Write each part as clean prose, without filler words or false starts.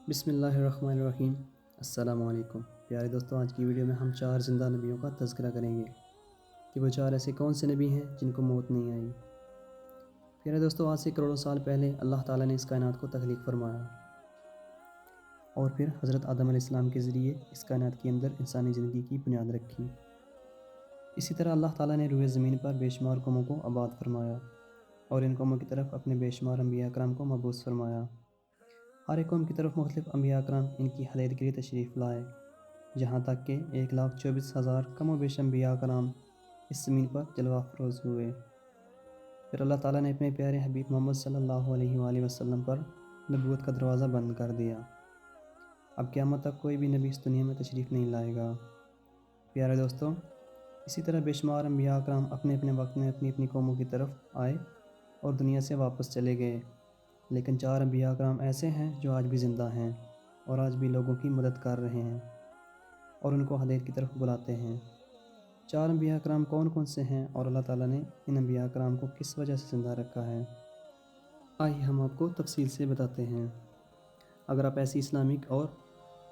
بسم اللہ الرحمن الرحیم۔ السلام علیکم پیارے دوستوں، آج کی ویڈیو میں ہم 4 زندہ نبیوں کا تذکرہ کریں گے کہ وہ 4 ایسے کون سے نبی ہیں جن کو موت نہیں آئی۔ پیارے دوستوں، آج سے کروڑوں سال پہلے اللہ تعالیٰ نے اس کائنات کو تخلیق فرمایا اور پھر حضرت آدم علیہ السلام کے ذریعے اس کائنات کے اندر انسانی زندگی کی بنیاد رکھی۔ اسی طرح اللہ تعالیٰ نے روئے زمین پر بے شمار قوموں کو آباد فرمایا اور ان قوموں کی طرف اپنے بے شمار انبیاء کرام کو مبعوث فرمایا۔ ہر ایک قوم کی طرف مختلف انبیاء کرام ان کی ہدایت کے لیے تشریف لائے، جہاں تک کہ 1,24,000 کم و بیش انبیاء کرام اس زمین پر جلوہ افروز ہوئے۔ پھر اللہ تعالیٰ نے اپنے پیارے حبیب محمد صلی اللہ علیہ وآلہ وسلم پر نبوت کا دروازہ بند کر دیا۔ اب قیامت تک کوئی بھی نبی اس دنیا میں تشریف نہیں لائے گا۔ پیارے دوستوں، اسی طرح بے شمار انبیاء کرام اپنے اپنے وقت میں اپنی اپنی قوموں کی طرف آئے اور دنیا سے واپس چلے گئے، لیکن 4 انبیاء کرام ایسے ہیں جو آج بھی زندہ ہیں اور آج بھی لوگوں کی مدد کر رہے ہیں اور ان کو ہدایت کی طرف بلاتے ہیں۔ 4 انبیاء کرام کون کون سے ہیں اور اللہ تعالیٰ نے ان انبیاء کرام کو کس وجہ سے زندہ رکھا ہے، آئیے ہم آپ کو تفصیل سے بتاتے ہیں۔ اگر آپ ایسی اسلامک اور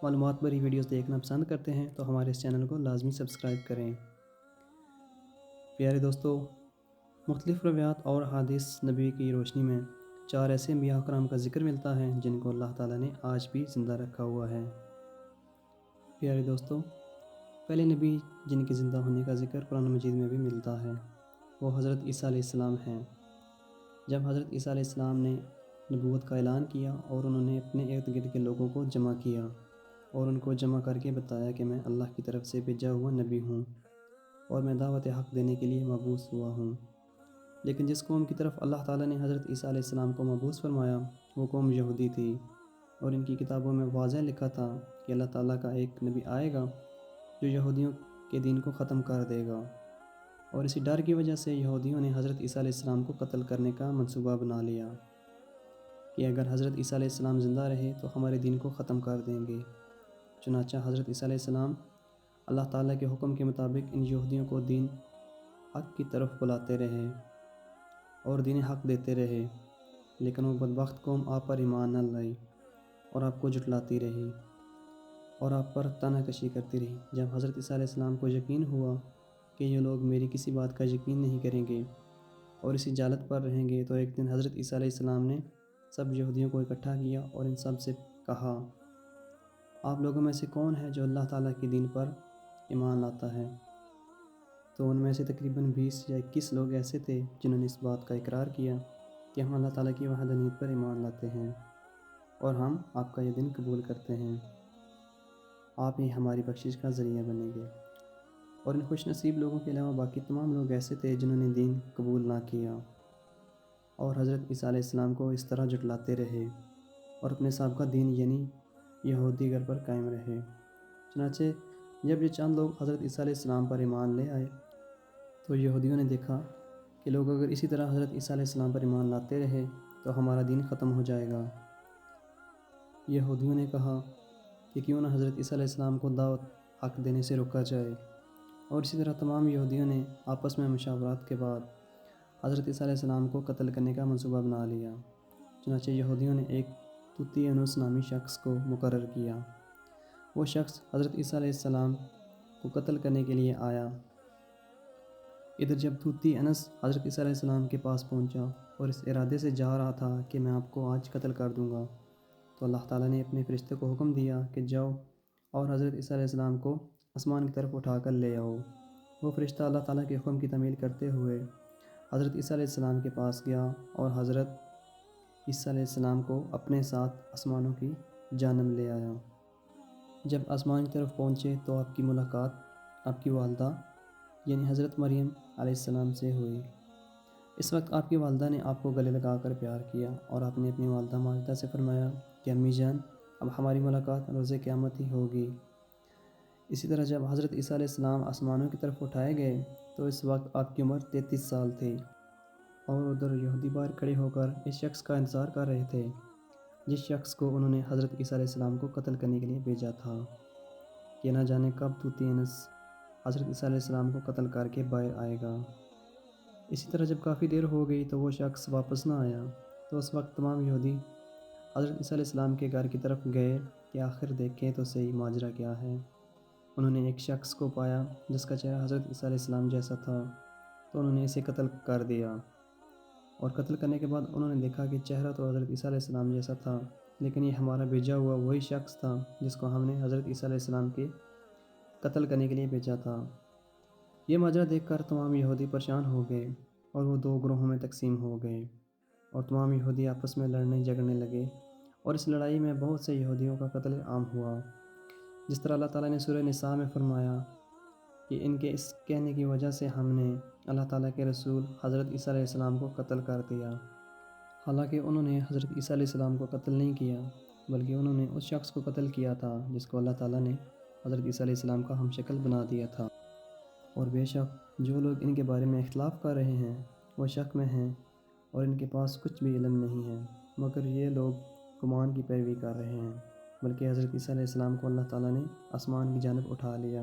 معلومات بھری ویڈیوز دیکھنا پسند کرتے ہیں تو ہمارے اس چینل کو لازمی سبسکرائب کریں۔ پیارے دوستو، مختلف روایات اور احادیث نبوی کی روشنی میں 4 ایسے انبیاء کرام کا ذکر ملتا ہے جن کو اللہ تعالیٰ نے آج بھی زندہ رکھا ہوا ہے۔ پیارے دوستو، پہلے نبی جن کے زندہ ہونے کا ذکر قرآن مجید میں بھی ملتا ہے وہ حضرت عیسیٰ علیہ السلام ہیں۔ جب حضرت عیسیٰ علیہ السلام نے نبوت کا اعلان کیا اور انہوں نے اپنے ارد گرد کے لوگوں کو جمع کیا اور ان کو جمع کر کے بتایا کہ میں اللہ کی طرف سے بھیجا ہوا نبی ہوں اور میں دعوت حق دینے کے لیے مبعوث ہوا ہوں، لیکن جس قوم کی طرف اللہ تعالیٰ نے حضرت عیسیٰ علیہ السلام کو مبعوث فرمایا وہ قوم یہودی تھی، اور ان کی کتابوں میں واضح لکھا تھا کہ اللہ تعالیٰ کا ایک نبی آئے گا جو یہودیوں کے دین کو ختم کر دے گا، اور اسی ڈر کی وجہ سے یہودیوں نے حضرت عیسیٰ علیہ السلام کو قتل کرنے کا منصوبہ بنا لیا کہ اگر حضرت عیسیٰ علیہ السلام زندہ رہے تو ہمارے دین کو ختم کر دیں گے۔ چنانچہ حضرت عیسیٰ علیہ السلام اللہ تعالیٰ کے حکم کے مطابق ان یہودیوں کو دین حق کی طرف بلاتے رہے اور دین حق دیتے رہے، لیکن وہ بدبخت قوم آپ پر ایمان نہ لائی اور آپ کو جھٹلاتی رہی اور آپ پر طعنہ کشی کرتی رہی۔ جب حضرت عیسیٰ علیہ السلام کو یقین ہوا کہ یہ لوگ میری کسی بات کا یقین نہیں کریں گے اور اسی جہالت پر رہیں گے، تو ایک دن حضرت عیسیٰ علیہ السلام نے سب یہودیوں کو اکٹھا کیا اور ان سب سے کہا، آپ لوگوں میں سے کون ہے جو اللہ تعالیٰ کے دین پر ایمان لاتا ہے؟ تو ان میں سے تقریباً 20 یا 21 لوگ ایسے تھے جنہوں نے اس بات کا اقرار کیا کہ ہم اللہ تعالیٰ کی وحدانیت پر ایمان لاتے ہیں اور ہم آپ کا یہ دین قبول کرتے ہیں، آپ ہی ہماری بخشش کا ذریعہ بنیں گے۔ اور ان خوش نصیب لوگوں کے علاوہ باقی تمام لوگ ایسے تھے جنہوں نے دین قبول نہ کیا اور حضرت عیسیٰ علیہ السلام کو اس طرح جھٹلاتے رہے اور اپنے سابقہ دین یعنی یہودی گر پر قائم رہے۔ چنانچہ جب یہ چند لوگ حضرت عیسیٰ علیہ السلام پر ایمان لے آئے تو یہودیوں نے دیکھا کہ لوگ اگر اسی طرح حضرت عیسیٰ علیہ السلام پر ایمان لاتے رہے تو ہمارا دین ختم ہو جائے گا۔ یہودیوں نے کہا کہ کیوں نہ حضرت عیسیٰ علیہ السلام کو دعوت حق دینے سے روکا جائے، اور اسی طرح تمام یہودیوں نے آپس میں مشاورات کے بعد حضرت عیسیٰ علیہ السلام کو قتل کرنے کا منصوبہ بنا لیا۔ چنانچہ یہودیوں نے ایک توتی انوس نامی شخص کو مقرر کیا۔ وہ شخص حضرت عیسیٰ علیہ السلام کو قتل کرنے کے لیے آیا۔ ادھر جب توتی انس حضرت عیسیٰ علیہ السلام کے پاس پہنچا اور اس ارادے سے جا رہا تھا کہ میں آپ کو آج قتل کر دوں گا، تو اللہ تعالیٰ نے اپنے فرشتے کو حکم دیا کہ جاؤ اور حضرت عیسیٰ علیہ السلام کو آسمان کی طرف اٹھا کر لے آؤ۔ وہ فرشتہ اللہ تعالیٰ کے حکم کی تعمیل کرتے ہوئے حضرت عیسیٰ علیہ السلام کے پاس گیا اور حضرت عیسیٰ علیہ السلام کو اپنے ساتھ آسمانوں کی جانب لے آیا۔ جب آسمان کی طرف پہنچے تو آپ کی ملاقات آپ کی والدہ یعنی حضرت مریم علیہ السلام سے ہوئی۔ اس وقت آپ کی والدہ نے آپ کو گلے لگا کر پیار کیا اور آپ نے اپنی والدہ ماجدہ سے فرمایا کہ امی جان، اب ہماری ملاقات روز قیامت ہی ہوگی۔ اسی طرح جب حضرت عیسیٰ علیہ السلام آسمانوں کی طرف اٹھائے گئے تو اس وقت آپ کی عمر 33 سال تھی، اور ادھر یہودی باہر کھڑے ہو کر اس شخص کا انتظار کر رہے تھے جس شخص کو انہوں نے حضرت عیسیٰ علیہ السلام کو قتل کرنے کے لیے بھیجا تھا، کہ نہ جانے کب توتی انس حضرت عیسیٰ علیہ السلام کو قتل کر کے باہر آئے گا۔ اسی طرح جب کافی دیر ہو گئی تو وہ شخص واپس نہ آیا، تو اس وقت تمام یہودی حضرت عیسیٰ علیہ السلام کے گھر کی طرف گئے کہ آخر دیکھیں تو صحیح ماجرا کیا ہے۔ انہوں نے ایک شخص کو پایا جس کا چہرہ حضرت عیسیٰ علیہ السلام جیسا تھا، تو انہوں نے اسے قتل کر دیا، اور قتل کرنے کے بعد انہوں نے دیکھا کہ چہرہ تو حضرت عیسیٰ علیہ السلام جیسا تھا، لیکن یہ ہمارا بھیجا ہوا وہی شخص تھا جس کو ہم نے حضرت عیسیٰ علیہ السلام کے قتل کرنے کے لیے بھیجا تھا۔ یہ ماجرا دیکھ کر تمام یہودی پریشان ہو گئے اور وہ دو گروہوں میں تقسیم ہو گئے، اور تمام یہودی آپس میں لڑنے جھگڑنے لگے، اور اس لڑائی میں بہت سے یہودیوں کا قتل عام ہوا، جس طرح اللہ تعالیٰ نے سورہ نساء میں فرمایا کہ ان کے اس کہنے کی وجہ سے ہم نے اللہ تعالیٰ کے رسول حضرت عیسیٰ علیہ السلام کو قتل کر دیا۔ حالانکہ انہوں نے حضرت عیسیٰ علیہ السلام کو قتل نہیں کیا، بلکہ انہوں نے اس شخص کو قتل کیا تھا جس کو اللہ تعالیٰ نے حضرت عیسیٰ علیہ السلام کا ہم شکل بنا دیا تھا۔ اور بے شک جو لوگ ان کے بارے میں اختلاف کر رہے ہیں وہ شک میں ہیں، اور ان کے پاس کچھ بھی علم نہیں ہے، مگر یہ لوگ گمان کی پیروی کر رہے ہیں، بلکہ حضرت عیسیٰ علیہ السلام کو اللہ تعالیٰ نے آسمان کی جانب اٹھا لیا۔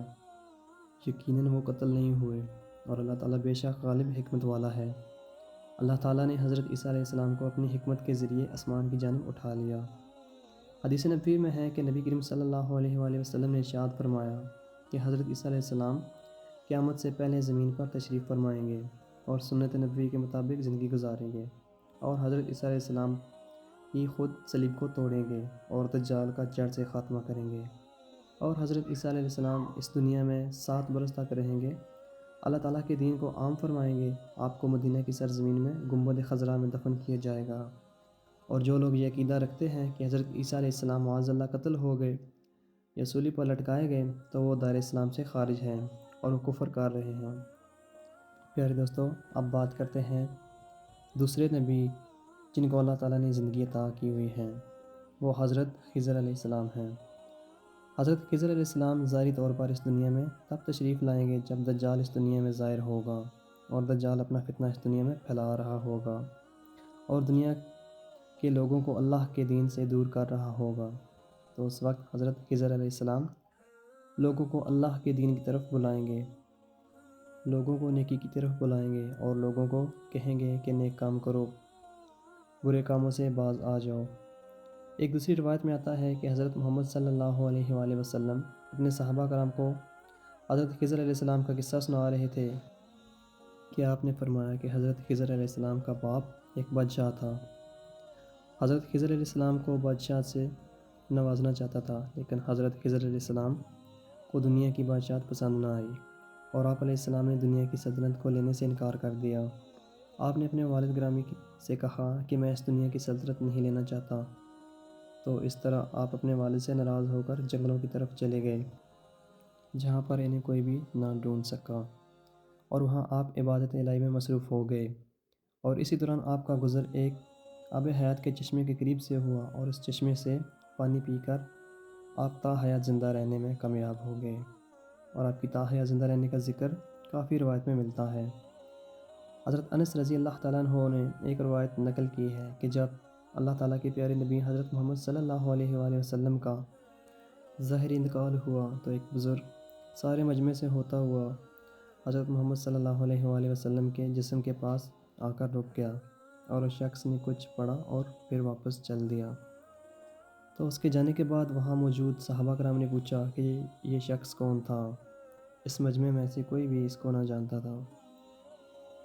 یقیناً وہ قتل نہیں ہوئے، اور اللہ تعالیٰ بے شک غالب حکمت والا ہے۔ اللہ تعالیٰ نے حضرت عیسیٰ علیہ السلام کو اپنی حکمت کے ذریعے آسمان کی جانب اٹھا لیا۔ حدیث نبوی میں ہے کہ نبی کریم صلی اللہ علیہ وآلہ وسلم نے ارشاد فرمایا کہ حضرت عیسیٰ علیہ السلام قیامت سے پہلے زمین پر تشریف فرمائیں گے اور سنت نبوی کے مطابق زندگی گزاریں گے، اور حضرت عیسیٰ علیہ السلام ہی خود صلیب کو توڑیں گے اور دجال کا جڑ سے خاتمہ کریں گے، اور حضرت عیسیٰ علیہ السلام اس دنیا میں 7 برس تک رہیں گے، اللہ تعالیٰ کے دین کو عام فرمائیں گے، آپ کو مدینہ کی سرزمین میں گنبد خضرا میں دفن کیا جائے گا۔ اور جو لوگ یہ عقیدہ رکھتے ہیں کہ حضرت عیسیٰ علیہ السلام معاذ اللہ قتل ہو گئے یا سولی پر لٹکائے گئے تو وہ دائرہ اسلام سے خارج ہیں اور وہ کفر کر رہے ہیں۔ پیارے دوستو، اب بات کرتے ہیں دوسرے نبی جن کو اللہ تعالیٰ نے زندگی عطا کی ہوئی ہے، وہ حضرت خضر علیہ السلام ہیں۔ حضرت خضر علیہ السلام ظاہری طور پر اس دنیا میں تب تشریف لائیں گے جب دجال اس دنیا میں ظاہر ہوگا، اور دجال اپنا فتنہ اس دنیا میں پھیلا رہا ہوگا اور دنیا کے لوگوں کو اللہ کے دین سے دور کر رہا ہوگا۔ تو اس وقت حضرت خضر علیہ السلام لوگوں کو اللہ کے دین کی طرف بلائیں گے، لوگوں کو نیکی کی طرف بلائیں گے، اور لوگوں کو کہیں گے کہ نیک کام کرو، برے کاموں سے باز آ جاؤ۔ ایک دوسری روایت میں آتا ہے کہ حضرت محمد صلی اللہ علیہ وآلہ وسلم اپنے صحابہ کرام کو حضرت خضر علیہ السلام کا قصہ سنا رہے تھے کہ آپ نے فرمایا کہ حضرت خضر علیہ السلام کا باپ ایک بادشاہ تھا۔ حضرت خضر علیہ السلام کو بادشاہ سے نوازنا چاہتا تھا، لیکن حضرت خضر علیہ السلام کو دنیا کی بادشاہت پسند نہ آئی، اور آپ علیہ السلام نے دنیا کی سلطنت کو لینے سے انکار کر دیا۔ آپ نے اپنے والد گرامی سے کہا کہ میں اس دنیا کی سلطنت نہیں لینا چاہتا، تو اس طرح آپ اپنے والد سے ناراض ہو کر جنگلوں کی طرف چلے گئے جہاں پر انہیں کوئی بھی نہ ڈھونڈ سکا، اور وہاں آپ عبادت الہی میں مصروف ہو گئے، اور اسی دوران آپ کا گزر ایک آب حیات کے چشمے کے قریب سے ہوا، اور اس چشمے سے پانی پی کر آپ تا حیات زندہ رہنے میں کامیاب ہو گئے، اور آپ کی تا حیات زندہ رہنے کا ذکر کافی روایت میں ملتا ہے۔ حضرت انس رضی اللہ تعالیٰ عنہ نے ایک روایت نقل کی ہے کہ جب اللہ تعالیٰ کے پیارے نبی حضرت محمد صلی اللہ علیہ وآلہ وسلم کا ظاہری انتقال ہوا تو ایک بزرگ سارے مجمع سے ہوتا ہوا حضرت محمد صلی اللہ علیہ وآلہ وسلم کے جسم کے پاس آ کر رک گیا، اور اس شخص نے کچھ پڑھا اور پھر واپس چل دیا۔ تو اس کے جانے کے بعد وہاں موجود صحابہ کرام نے پوچھا کہ یہ شخص کون تھا؟ اس مجمع میں سے کوئی بھی اس کو نہ جانتا تھا۔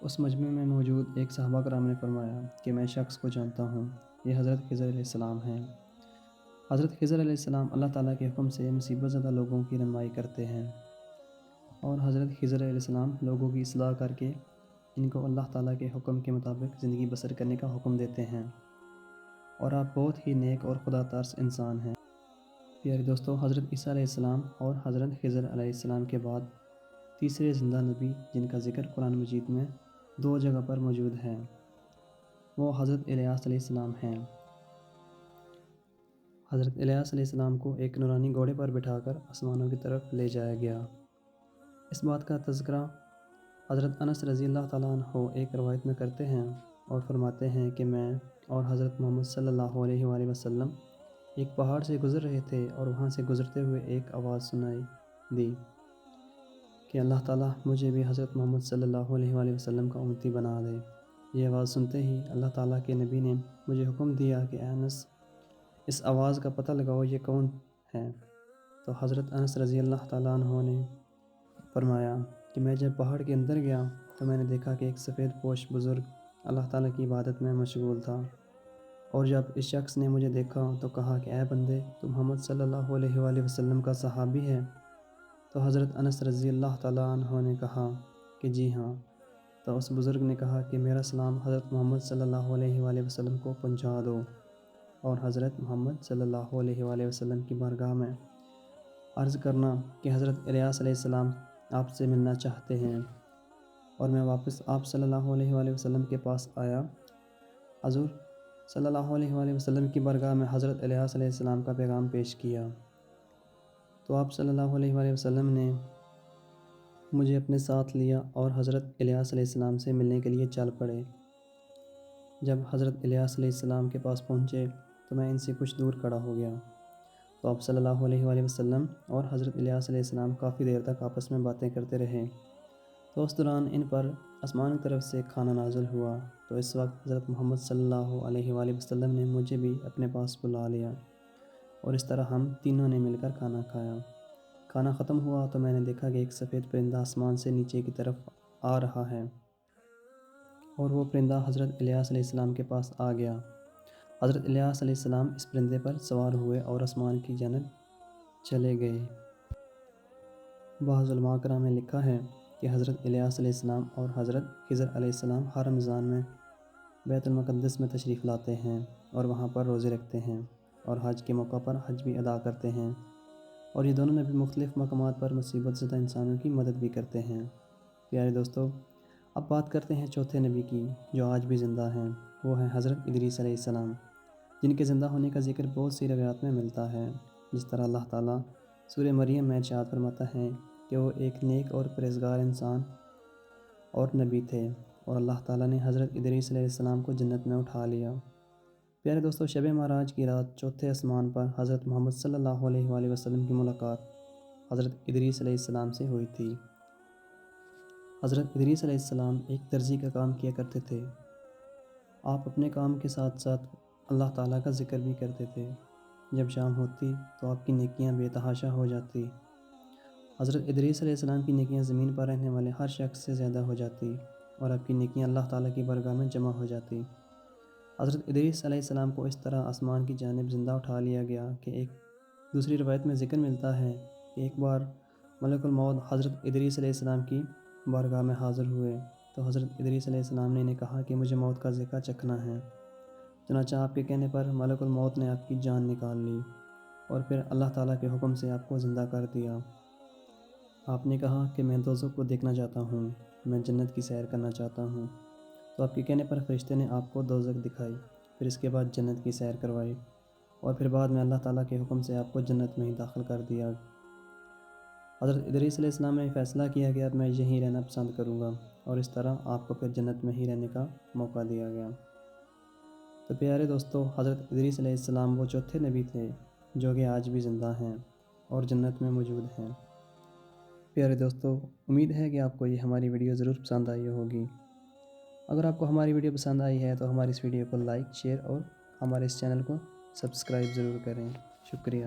اس مجمع میں موجود ایک صحابہ کرام نے فرمایا کہ میں شخص کو جانتا ہوں، یہ حضرت خضر علیہ السلام ہیں۔ حضرت خضر علیہ السلام اللہ تعالیٰ کے حکم سے مصیبت زدہ لوگوں کی رہنمائی کرتے ہیں، اور حضرت خضر علیہ السلام لوگوں کی اصلاح کر کے ان کو اللہ تعالیٰ کے حکم کے مطابق زندگی بسر کرنے کا حکم دیتے ہیں، اور آپ بہت ہی نیک اور خدا ترس انسان ہیں۔ پیارے دوستو، حضرت عیسیٰ علیہ السلام اور حضرت خضر علیہ السلام کے بعد تیسرے زندہ نبی جن کا ذکر قرآن مجید میں 2 جگہ پر موجود ہے، وہ حضرت الیاس علیہ السلام ہیں۔ حضرت الیاس علیہ السلام کو ایک نورانی گھوڑے پر بٹھا کر آسمانوں کی طرف لے جایا گیا۔ اس بات کا تذکرہ حضرت انس رضی اللہ تعالیٰ عنہ ایک روایت میں کرتے ہیں اور فرماتے ہیں کہ میں اور حضرت محمد صلی اللہ علیہ وآلہ وسلم ایک پہاڑ سے گزر رہے تھے، اور وہاں سے گزرتے ہوئے ایک آواز سنائی دی کہ اللہ تعالیٰ مجھے بھی حضرت محمد صلی اللہ علیہ وآلہ وسلم کا امتی بنا دے۔ یہ آواز سنتے ہی اللہ تعالیٰ کے نبی نے مجھے حکم دیا کہ اے انس، اس آواز کا پتہ لگاؤ یہ کون ہے۔ تو حضرت انس رضی اللہ تعالیٰ عنہ نے فرمایا کہ میں جب پہاڑ کے اندر گیا تو میں نے دیکھا کہ ایک سفید پوش بزرگ اللہ تعالیٰ کی عبادت میں مشغول تھا، اور جب اس شخص نے مجھے دیکھا تو کہا کہ اے بندے، تو محمد صلی اللہ علیہ وآلہ وسلم کا صحابی ہے؟ تو حضرت انس رضی اللہ تعالیٰ عنہ نے کہا کہ جی ہاں۔ تو اس بزرگ نے کہا کہ میرا سلام حضرت محمد صلی اللہ علیہ وآلہ وسلم کو پہنچا دو، اور حضرت محمد صلی اللہ علیہ وآلہ وسلم کی بارگاہ میں عرض کرنا کہ حضرت الیاس علیہ السلام آپ سے ملنا چاہتے ہیں۔ اور میں واپس آپ صلی اللہ علیہ وآلہ وسلم کے پاس آیا۔ حضور صلی اللہ علیہ وآلہ وسلم کی بارگاہ میں حضرت الیاس علیہ السلام کا پیغام پیش کیا، تو آپ صلی اللہ علیہ وآلہ وسلم نے مجھے اپنے ساتھ لیا اور حضرت الیاس علیہ السلام سے ملنے کے لیے چل پڑے۔ جب حضرت الیاس علیہ السلام کے پاس پہنچے تو میں ان سے کچھ دور کھڑا ہو گیا، تو آپ صلی اللہ علیہ وآلہ وسلم اور حضرت الیاس علیہ السلام کافی دیر تک آپس میں باتیں کرتے رہے۔ تو اس دوران ان پر آسمان کی طرف سے کھانا نازل ہوا، تو اس وقت حضرت محمد صلی اللہ علیہ وآلہ وسلم نے مجھے بھی اپنے پاس بلا لیا، اور اس طرح ہم تینوں نے مل کر کھانا کھایا۔ کھانا ختم ہوا تو میں نے دیکھا کہ ایک سفید پرندہ آسمان سے نیچے کی طرف آ رہا ہے، اور وہ پرندہ حضرت الیاس علیہ السلام کے پاس آ گیا۔ حضرت الیاس علیہ السلام اس پرندے پر سوار ہوئے اور آسمان کی جانب چلے گئے۔ بعض علماء کرام نے لکھا ہے کہ حضرت الیاس علیہ السلام اور حضرت خضر علیہ السلام ہر رمضان میں بیت المقدس میں تشریف لاتے ہیں اور وہاں پر روزے رکھتے ہیں، اور حج کے موقع پر حج بھی ادا کرتے ہیں، اور یہ دونوں نبی مختلف مقامات پر مصیبت زدہ انسانوں کی مدد بھی کرتے ہیں۔ پیارے دوستو، اب بات کرتے ہیں چوتھے نبی کی جو آج بھی زندہ ہیں، وہ ہیں حضرت ادریس علیہ السلام، جن کے زندہ ہونے کا ذکر بہت سی روایات میں ملتا ہے۔ جس طرح اللہ تعالیٰ سورہ مریم میں ارشاد فرماتا ہے کہ وہ ایک نیک اور پرہیزگار انسان اور نبی تھے، اور اللہ تعالیٰ نے حضرت ادریس علیہ السلام کو جنت میں اٹھا لیا۔ پیارے دوستو، شب معراج کی رات چوتھے آسمان پر حضرت محمد صلی اللہ علیہ وآلہ وسلم کی ملاقات حضرت ادریس علیہ السلام سے ہوئی تھی۔ حضرت ادریس علیہ السلام ایک درزی کا کام کیا کرتے تھے۔ آپ اپنے کام کے ساتھ ساتھ اللہ تعالیٰ کا ذکر بھی کرتے تھے۔ جب شام ہوتی تو آپ کی نیکیاں بے تحاشا ہو جاتی۔ حضرت ادریس علیہ السلام کی نیکیاں زمین پر رہنے والے ہر شخص سے زیادہ ہو جاتی، اور آپ کی نیکیاں اللہ تعالیٰ کی بارگاہ میں جمع ہو جاتی۔ حضرت ادریس علیہ السلام کو اس طرح آسمان کی جانب زندہ اٹھا لیا گیا کہ ایک دوسری روایت میں ذکر ملتا ہے کہ ایک بار ملک الموت حضرت ادریس علیہ السلام کی بارگاہ میں حاضر ہوئے، تو حضرت ادریس علیہ السلام نے انہیں کہا کہ مجھے موت کا ذائقہ چکھنا ہے۔ چنانچہ آپ کے کہنے پر ملک الموت نے آپ کی جان نکال لی، اور پھر اللہ تعالیٰ کے حکم سے آپ کو زندہ کر دیا۔ آپ نے کہا کہ میں دوزخ کو دیکھنا چاہتا ہوں، میں جنت کی سیر کرنا چاہتا ہوں۔ تو آپ کے کہنے پر فرشتے نے آپ کو دوزخ دکھائی، پھر اس کے بعد جنت کی سیر کروائی، اور پھر بعد میں اللہ تعالیٰ کے حکم سے آپ کو جنت میں ہی داخل کر دیا۔ حضرت ادریس علیہ السلام نے فیصلہ کیا کہ اب میں یہیں رہنا پسند کروں گا، اور اس طرح آپ کو پھر جنت میں ہی رہنے کا موقع دیا گیا۔ تو پیارے دوستو، حضرت ادریس علیہ السلام وہ چوتھے نبی تھے جو کہ آج بھی زندہ ہیں اور جنت میں موجود ہیں۔ پیارے دوستو، امید ہے کہ آپ کو یہ ہماری ویڈیو ضرور پسند آئی ہوگی۔ اگر آپ کو ہماری ویڈیو پسند آئی ہے تو ہماری اس ویڈیو کو لائک، شیئر اور ہمارے اس چینل کو سبسکرائب ضرور کریں۔ شکریہ۔